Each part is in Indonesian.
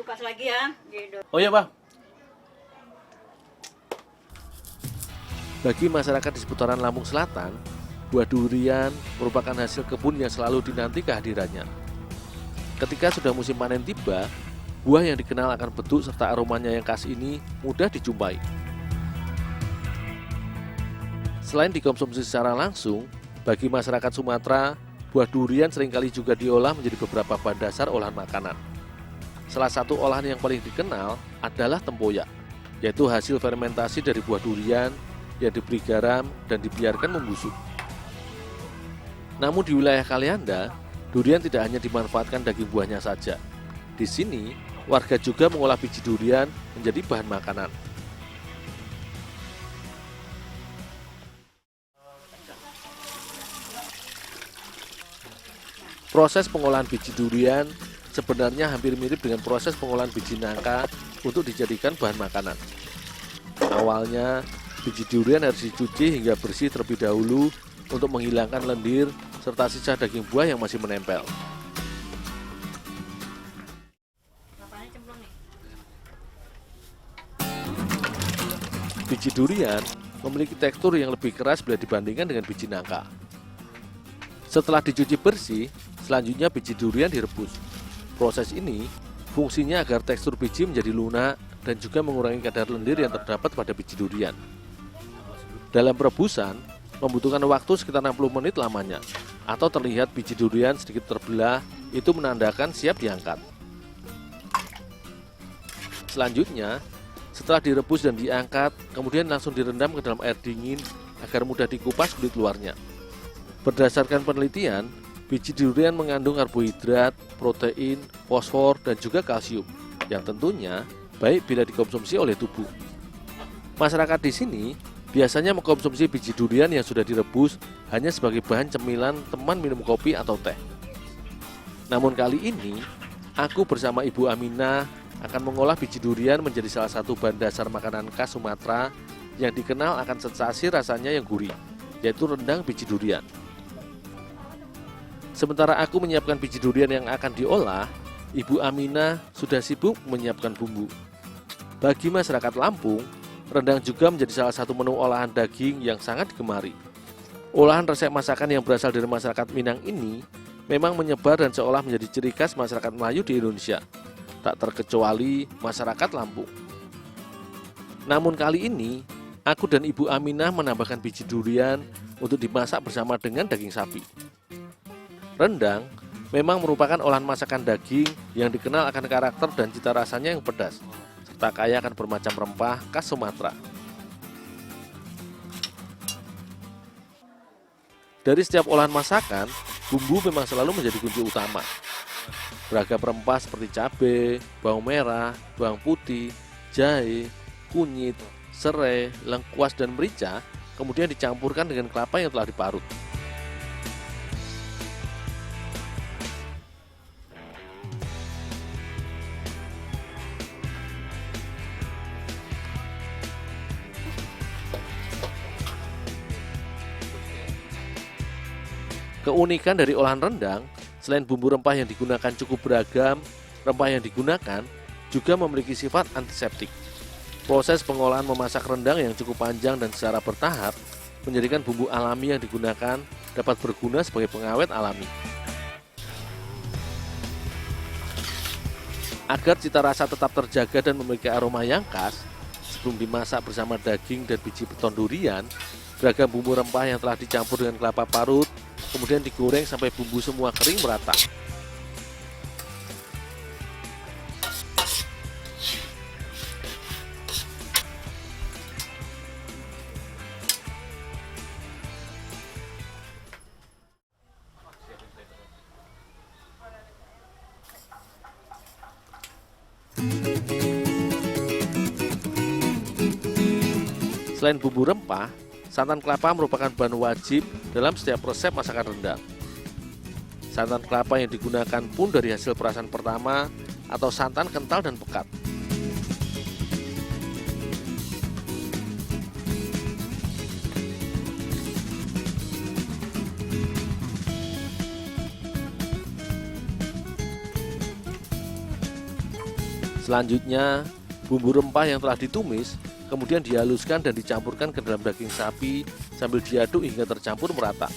Kupas lagi ya. Gitu. Oh iya, Bang. Bagi masyarakat di seputaran Lampung Selatan, buah durian merupakan hasil kebun yang selalu dinanti kehadirannya. Ketika sudah musim panen tiba, buah yang dikenal akan bentuk serta aromanya yang khas ini mudah dijumpai. Selain dikonsumsi secara langsung, bagi masyarakat Sumatera, buah durian seringkali juga diolah menjadi beberapa bahan dasar olahan makanan. Salah satu olahan yang paling dikenal adalah tempoyak, yaitu hasil fermentasi dari buah durian yang diberi garam dan dibiarkan membusuk. Namun di wilayah Kalianda, durian tidak hanya dimanfaatkan daging buahnya saja. Di sini, warga juga mengolah biji durian menjadi bahan makanan. Proses pengolahan biji durian sebenarnya hampir mirip dengan proses pengolahan biji nangka untuk dijadikan bahan makanan. Awalnya, biji durian harus dicuci hingga bersih terlebih dahulu untuk menghilangkan lendir serta sisa daging buah yang masih menempel. Biji durian memiliki tekstur yang lebih keras bila dibandingkan dengan biji nangka. Setelah dicuci bersih, selanjutnya biji durian direbus. Proses ini fungsinya agar tekstur biji menjadi lunak dan juga mengurangi kadar lendir yang terdapat pada biji durian. Dalam perebusan, membutuhkan waktu sekitar 60 menit lamanya, atau terlihat biji durian sedikit terbelah, itu menandakan siap diangkat. Selanjutnya, setelah direbus dan diangkat, kemudian langsung direndam ke dalam air dingin agar mudah dikupas kulit luarnya. Berdasarkan penelitian, biji durian mengandung karbohidrat, protein, fosfor, dan juga kalsium, yang tentunya baik bila dikonsumsi oleh tubuh. Masyarakat di sini biasanya mengkonsumsi biji durian yang sudah direbus hanya sebagai bahan cemilan teman minum kopi atau teh. Namun kali ini, aku bersama Ibu Aminah akan mengolah biji durian menjadi salah satu bahan dasar makanan khas Sumatera yang dikenal akan sensasi rasanya yang gurih, yaitu rendang biji durian. Sementara aku menyiapkan biji durian yang akan diolah, Ibu Aminah sudah sibuk menyiapkan bumbu. Bagi masyarakat Lampung, rendang juga menjadi salah satu menu olahan daging yang sangat digemari. Olahan resep masakan yang berasal dari masyarakat Minang ini memang menyebar dan seolah menjadi ciri khas masyarakat Melayu di Indonesia, tak terkecuali masyarakat Lampung. Namun kali ini, aku dan Ibu Aminah menambahkan biji durian untuk dimasak bersama dengan daging sapi. Rendang memang merupakan olahan masakan daging yang dikenal akan karakter dan cita rasanya yang pedas, serta kaya akan bermacam rempah khas Sumatera. Dari setiap olahan masakan, bumbu memang selalu menjadi kunci utama. Beragam rempah seperti cabai, bawang merah, bawang putih, jahe, kunyit, serai, lengkuas, dan merica kemudian dicampurkan dengan kelapa yang telah diparut. Keunikan dari olahan rendang, selain bumbu rempah yang digunakan cukup beragam, rempah yang digunakan juga memiliki sifat antiseptik. Proses pengolahan memasak rendang yang cukup panjang dan secara bertahap menjadikan bumbu alami yang digunakan dapat berguna sebagai pengawet alami. Agar cita rasa tetap terjaga dan memiliki aroma yang khas, sebelum dimasak bersama daging dan biji beton durian, beragam bumbu rempah yang telah dicampur dengan kelapa parut kemudian digoreng sampai bumbu semua kering merata. Selain bumbu rempah, santan kelapa merupakan bahan wajib dalam setiap resep masakan rendang. Santan kelapa yang digunakan pun dari hasil perasan pertama atau santan kental dan pekat. Selanjutnya, bumbu rempah yang telah ditumis kemudian dihaluskan dan dicampurkan ke dalam daging sapi sambil diaduk hingga tercampur merata.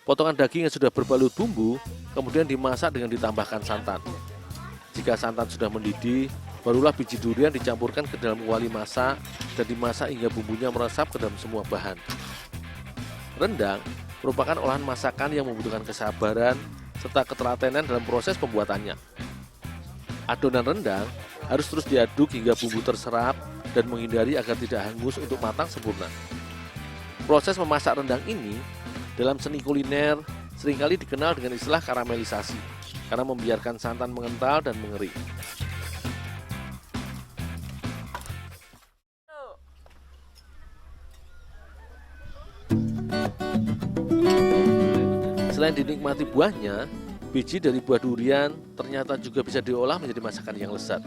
Potongan daging yang sudah berbalut bumbu kemudian dimasak dengan ditambahkan santan. Jika santan sudah mendidih, barulah biji durian dicampurkan ke dalam kuali masak dan dimasak hingga bumbunya meresap ke dalam semua bahan. Rendang merupakan olahan masakan yang membutuhkan kesabaran serta ketelatenan dalam proses pembuatannya. Adonan rendang harus terus diaduk hingga bumbu terserap dan menghindari agar tidak hangus untuk matang sempurna. Proses memasak rendang ini dalam seni kuliner seringkali dikenal dengan istilah karamelisasi karena membiarkan santan mengental dan mengering. Selain dinikmati buahnya, biji dari buah durian ternyata juga bisa diolah menjadi masakan yang lezat.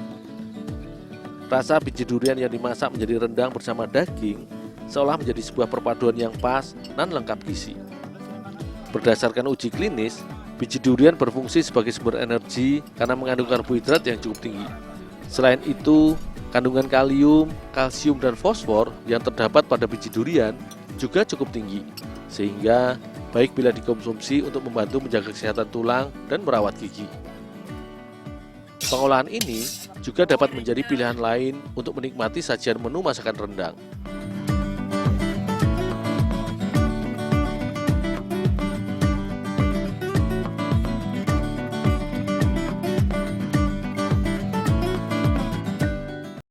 Rasa biji durian yang dimasak menjadi rendang bersama daging seolah menjadi sebuah perpaduan yang pas dan lengkap gizi. Berdasarkan uji klinis, biji durian berfungsi sebagai sumber energi karena mengandung karbohidrat yang cukup tinggi. Selain itu, kandungan kalium, kalsium, dan fosfor yang terdapat pada biji durian juga cukup tinggi, sehingga baik bila dikonsumsi untuk membantu menjaga kesehatan tulang dan merawat gigi. Pengolahan ini juga dapat menjadi pilihan lain untuk menikmati sajian menu masakan rendang.